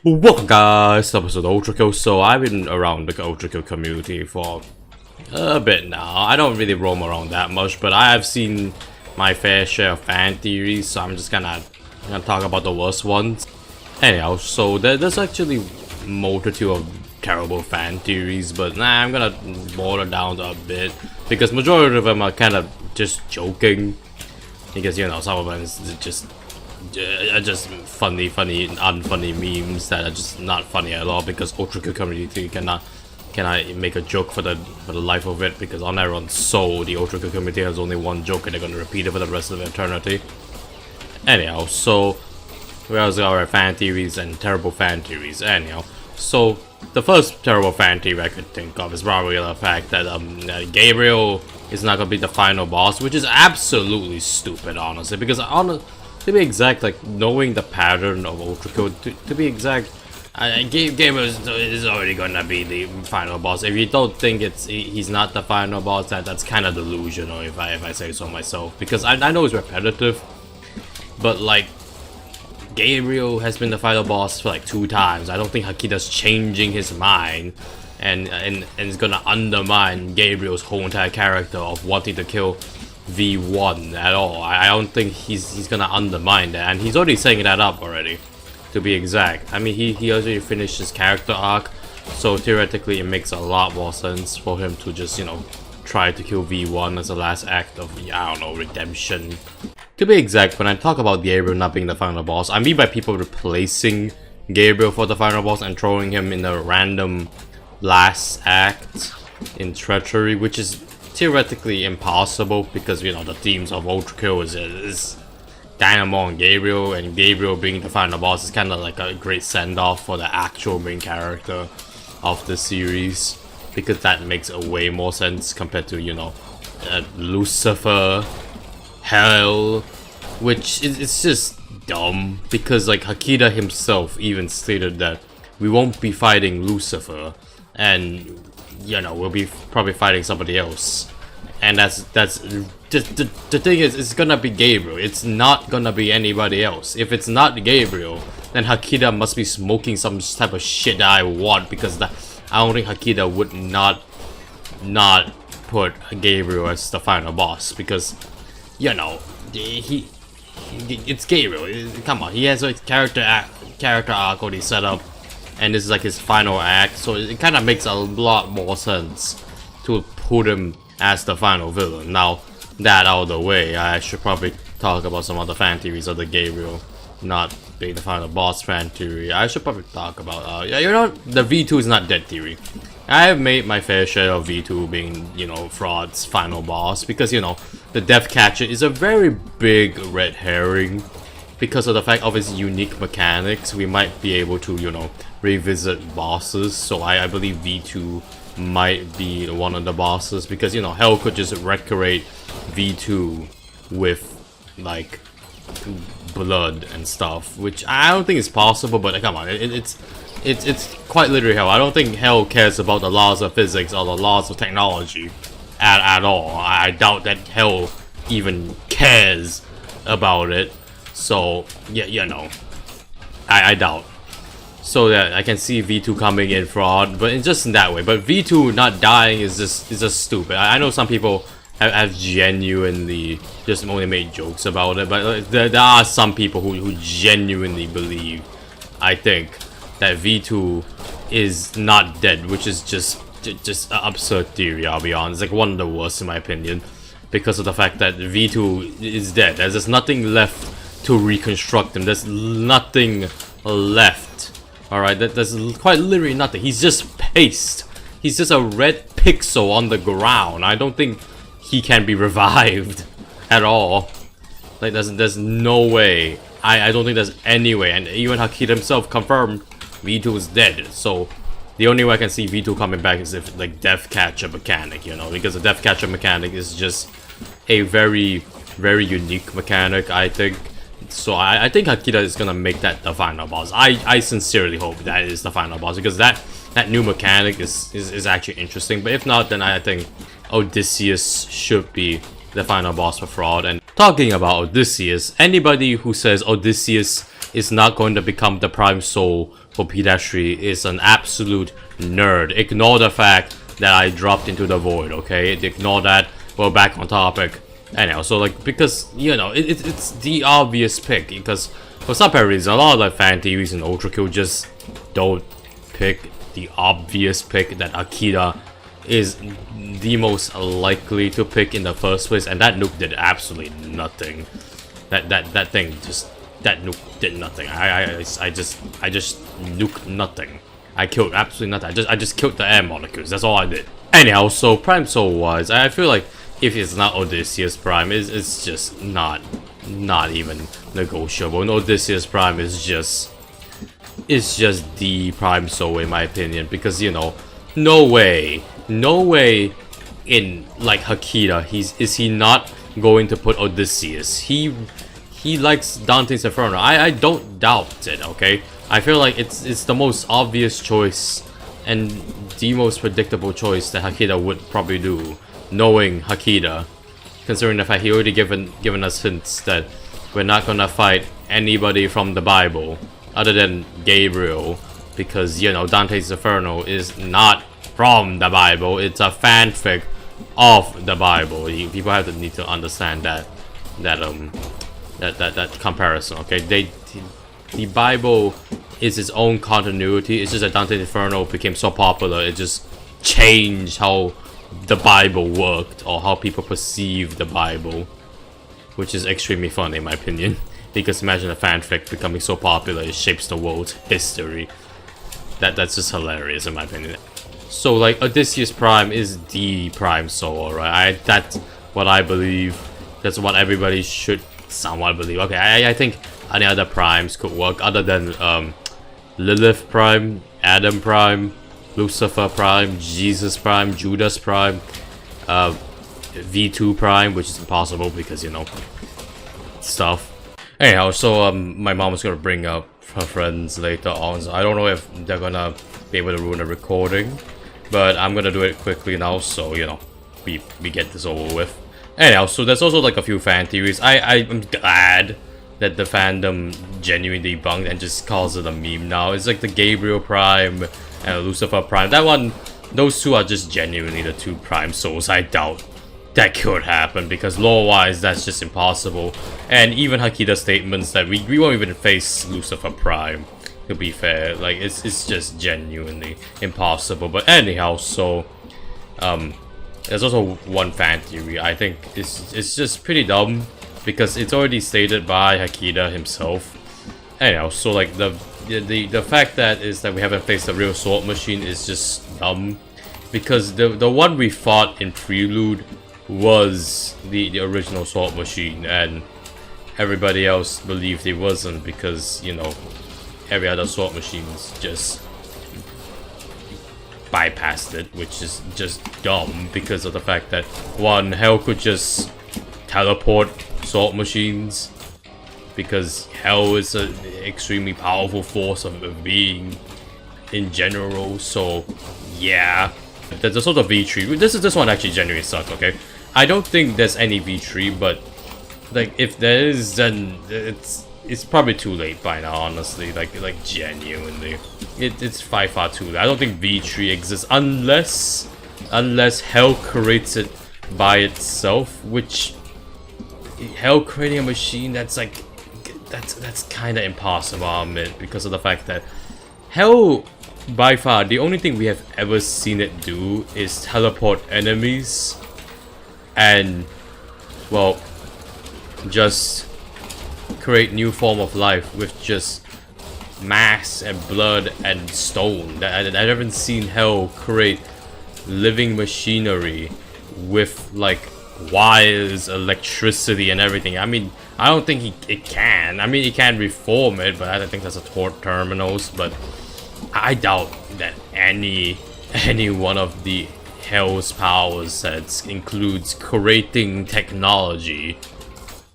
Welcome guys to episode of ULTRAKILL. So I've been around the ULTRAKILL community for a bit now. I don't really roam around that much, but I have seen my fair share of fan theories, so I'm just gonna talk about the worst ones. Anyhow, so there's actually a multitude of terrible fan theories, but I'm gonna boil it down to a bit because majority of them are kind of just joking, because some of them is just funny, unfunny memes that are just not funny at all, because ULTRAKILL community cannot make a joke for the life of it, because on their own soul the ULTRAKILL community has only one joke and they're gonna repeat it for the rest of eternity. Anyhow, so whereas our fan theories and terrible fan theories. Anyhow, so the first terrible fan theory I could think of is probably the fact that Gabriel is not gonna be the final boss, which is absolutely stupid, honestly, because to be exact, like, knowing the pattern of ULTRAKILL, to be exact, Gabriel is already gonna be the final boss. If you don't think he's not the final boss, that's kind of delusional, if I say so myself, because I know it's repetitive, but like, Gabriel has been the final boss for like 2 times. I don't think Hakida's changing his mind and is gonna undermine Gabriel's whole entire character of wanting to kill V1 at all. I don't think he's gonna undermine that, and he's already setting that up already, to be exact. I mean, he already finished his character arc, so theoretically it makes a lot more sense for him to just, try to kill V1 as the last act of, I don't know, redemption. To be exact, when I talk about Gabriel not being the final boss, I mean by people replacing Gabriel for the final boss and throwing him in a random last act in Treachery, which is theoretically impossible, because the themes of ULTRAKILL is Dynamo and Gabriel being the final boss is kind of like a great send-off for the actual main character of the series, because that makes a way more sense compared to Lucifer, Hell, which is just dumb, because like Hakida himself even stated that we won't be fighting Lucifer, and we'll be probably fighting somebody else, and that's just the thing is, it's gonna be Gabriel. It's not gonna be anybody else. If it's not Gabriel, then Hakida must be smoking some type of shit that I want, because I don't think Hakida would not put Gabriel as the final boss, because it's Gabriel. Come on, he has a character arc already set up, and this is like his final act, so it kind of makes a lot more sense to put him as the final villain. Now, that out of the way, I should probably talk about some other fan theories of the Gabriel not being the final boss fan theory. I should probably talk about, the V2 is not dead theory. I have made my fair share of V2 being, Fraud's final boss, because, the Death Catcher is a very big red herring. Because of the fact of its unique mechanics, we might be able to, revisit bosses. So I believe V2 might be one of the bosses, because, Hell could just recreate V2 with, like, blood and stuff, which I don't think is possible, but come on, it's quite literally Hell. I don't think Hell cares about the laws of physics or the laws of technology at all. I doubt that Hell even cares about it. So yeah, I doubt. So yeah, I can see V2 coming in Fraud, but it's just in that way. But V2 not dying is just stupid. I know some people have genuinely just only made jokes about it, but there are some people who genuinely believe, I think, that V2 is not dead, which is just an absurd theory, I'll be honest. Like, one of the worst in my opinion, because of the fact that V2 is dead. There's just nothing left to reconstruct him. There's nothing left. Alright, there's quite literally nothing. He's just paste. He's just a red pixel on the ground. I don't think he can be revived at all. Like, there's no way. I don't think there's any way. And even Hakida himself confirmed V2 is dead. So the only way I can see V2 coming back is if, like, Death Catcher mechanic, because the Death Catcher mechanic is just a very, very unique mechanic, I think. So I think Hakida is gonna make that the final boss. I sincerely hope that is the final boss, because that new mechanic is actually interesting. But if not, then I think Odysius should be the final boss for Fraud. And talking about Odysius, anybody who says Odysius is not going to become the Prime Soul for Pedestri is an absolute nerd. Ignore the fact that I dropped into the void, okay? Ignore that. We're back on topic. Anyhow, so like, because, you know, it's the obvious pick, because for some reason, a lot of the fan theories in ULTRAKILL just don't pick the obvious pick that Akira is the most likely to pick in the first place, and that nuke did absolutely nothing. That thing just, that nuke did nothing. I just nuked nothing. I killed absolutely nothing. I just killed the air molecules. That's all I did. Anyhow, so Prime Soul wise, I feel like if it's not Odysius Prime, it's just not even negotiable. And Odysius Prime is just the Prime Soul in my opinion, because, you know, no way in like Hakita is he not going to put Odysius. He likes Dante's Inferno. I don't doubt it, okay? I feel like it's the most obvious choice and the most predictable choice that Hakita would probably do, knowing Hakita, considering the fact he already given us hints that we're not gonna fight anybody from the Bible other than Gabriel, because, you know, Dante's Inferno is not from the Bible. It's a fanfic of the Bible. People have to need to understand that comparison, okay? The Bible is its own continuity. It's just that Dante's Inferno became so popular, it just changed how the Bible worked, or how people perceive the Bible, which is extremely fun in my opinion, because imagine a fanfic becoming so popular it shapes the world's history. That's just hilarious in my opinion. So like, Odysseus Prime is the Prime Soul, alright? That's what I believe. That's what everybody should somewhat believe. Okay, I think any other primes could work other than Lilith Prime, Adam Prime, Lucifer Prime, Jesus Prime, Judas Prime, V2 Prime, which is impossible because, you know, stuff. Anyhow, so my mom was gonna bring up her friends later on, so I don't know if they're gonna be able to ruin the recording, but I'm gonna do it quickly now, so, you know, we get this over with. Anyhow, so there's also like a few fan theories. I'm glad that the fandom genuinely debunked and just calls it a meme now. It's like the Gabriel Prime and Lucifer Prime. That one, those two are just genuinely the two Prime Souls. I doubt that could happen, because lore-wise, that's just impossible. And even Hakita's statements that we won't even face Lucifer Prime, to be fair. Like, it's just genuinely impossible. But anyhow, so there's also one fan theory I think it's just pretty dumb, because it's already stated by Hakita himself. Anyhow, so like the fact that we haven't faced the real sword machine is just dumb, because the one we fought in Prelude was the original sword machine, and everybody else believed it wasn't, because, you know, every other sword machines just bypassed it, which is just dumb because of the fact that, one, Hell could just teleport sword machines, because Hell is an extremely powerful force of being in general. So yeah, there's also the V3. This one actually genuinely sucks, okay? I don't think there's any V3, but like, if there is, then it's probably too late by now, honestly. Like genuinely, it's far too late. I don't think V3 exists unless Hell creates it by itself, which Hell creating a machine, that's kind of impossible, I admit, because of the fact that Hell, by far, the only thing we have ever seen it do is teleport enemies and, well, just create new form of life with just mass and blood and stone. I've never seen Hell create living machinery with like wires, electricity and everything. I mean, I don't think it can. I mean, it can reform it, but I don't think that's a terminals. But I doubt that any one of the Hell's power sets includes creating technology,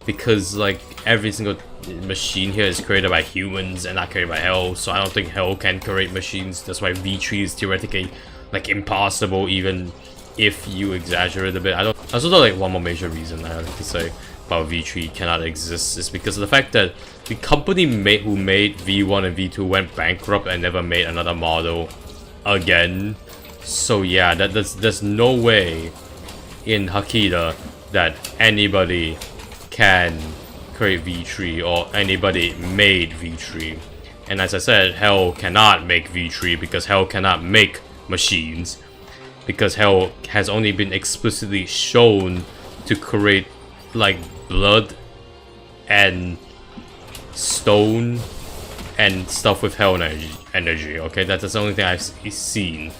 because like every single machine here is created by humans and not created by Hell. So I don't think Hell can create machines. That's why V3 is theoretically like impossible, even if you exaggerate a bit. That's also like one more major reason I have to say. about V3 cannot exist is because of the fact that the company who made V1 and V2 went bankrupt and never made another model again. So yeah, there's no way in Hakita that anybody can create V3 or anybody made V3. And as I said, Hell cannot make V3 because Hell cannot make machines. Because Hell has only been explicitly shown to create like blood and stone and stuff with Hell energy. Okay, that's the only thing I've seen.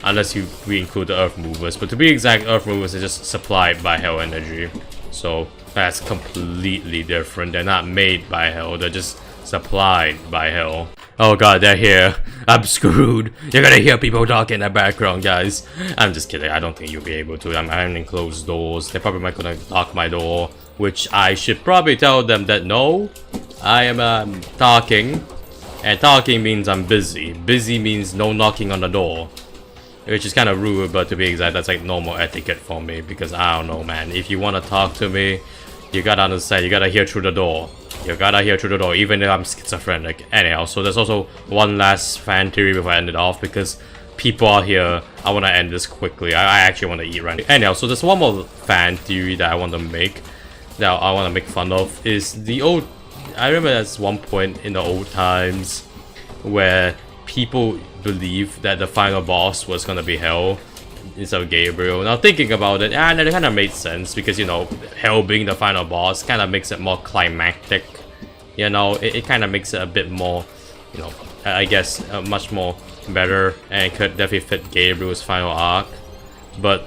Unless we include the Earth Movers. But to be exact, Earth Movers are just supplied by Hell energy. So that's completely different. They're not made by Hell, they're just supplied by Hell. Oh god, they're here. I'm screwed. You're gonna hear people talking in the background, guys. I'm just kidding. I don't think you'll be able to. I'm in closed doors. They probably might gonna lock my door. Which I should probably tell them that no, I am talking. And talking means I'm busy. Busy means no knocking on the door. Which is kind of rude, but to be exact, that's like normal etiquette for me. Because I don't know, man. If you want to talk to me, you gotta understand. You gotta hear through the door. You gotta hear through the door, even if I'm schizophrenic. Anyhow, so there's also one last fan theory before I end it off. Because people are here. I want to end this quickly. I actually want to eat right now. Anyhow, so there's one more fan theory that I want to make. That I want to make fun of. Is the old... I remember there's one point in the old times where people believe that the final boss was gonna be Hell instead of Gabriel. Now thinking about it, and it kind of made sense because, you know, Hell being the final boss kind of makes it more climactic. You know, it kind of makes it a bit more, you know, I guess much more better, and it could definitely fit Gabriel's final arc. But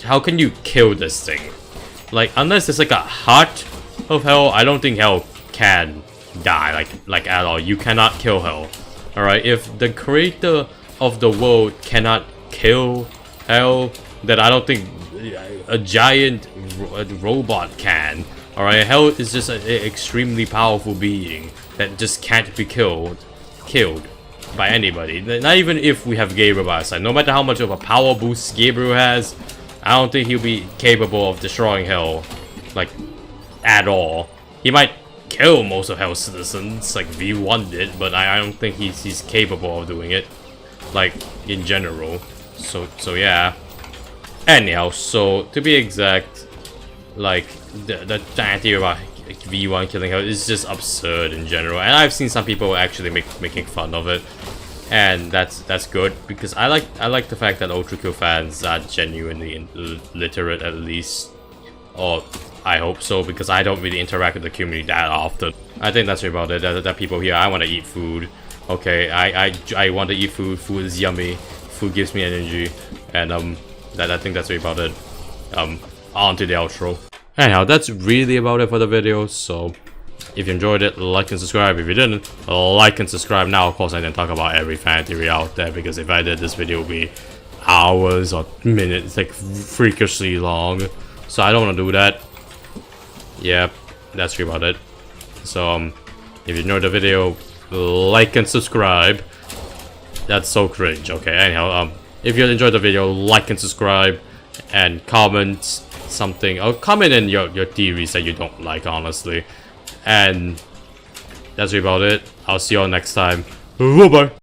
how can you kill this thing? Like, unless there's like a heart of Hell, I don't think Hell can die like at all. You cannot kill Hell. Alright, if the creator of the world cannot kill Hell, then I don't think a giant robot can. Alright, Hell is just an extremely powerful being that just can't be killed by anybody. Not even if we have Gabriel by our side. No matter how much of a power boost Gabriel has, I don't think he'll be capable of destroying Hell, like, at all. He might kill most of Hell's citizens, like V1 did, but I don't think he's capable of doing it, like, in general. So yeah. Anyhow, so to be exact, like, the theory about V1 killing Hell is just absurd in general, and I've seen some people actually making fun of it, and that's good because I like the fact that ULTRAKILL fans are genuinely literate, at least, or I hope so, because I don't really interact with the community that often. I think that's about it. That people here, I want to eat food. Okay, I want to eat food. Food is yummy. Food gives me energy, and I think that's about it. On to the outro. Anyhow, that's really about it for the video. So if you enjoyed it, like and subscribe. If you didn't, like and subscribe. Now, of course, I didn't talk about every fan theory out there, because if I did, this video would be hours or minutes, like freakishly long. So I don't want to do that. Yeah, that's really about it. So if you enjoyed the video, like and subscribe. That's so cringe. Okay, anyhow, if you enjoyed the video, like and subscribe, and comment something, or comment in your theories that you don't like, honestly. And that's really about it. I'll see you all next time. Bye bye.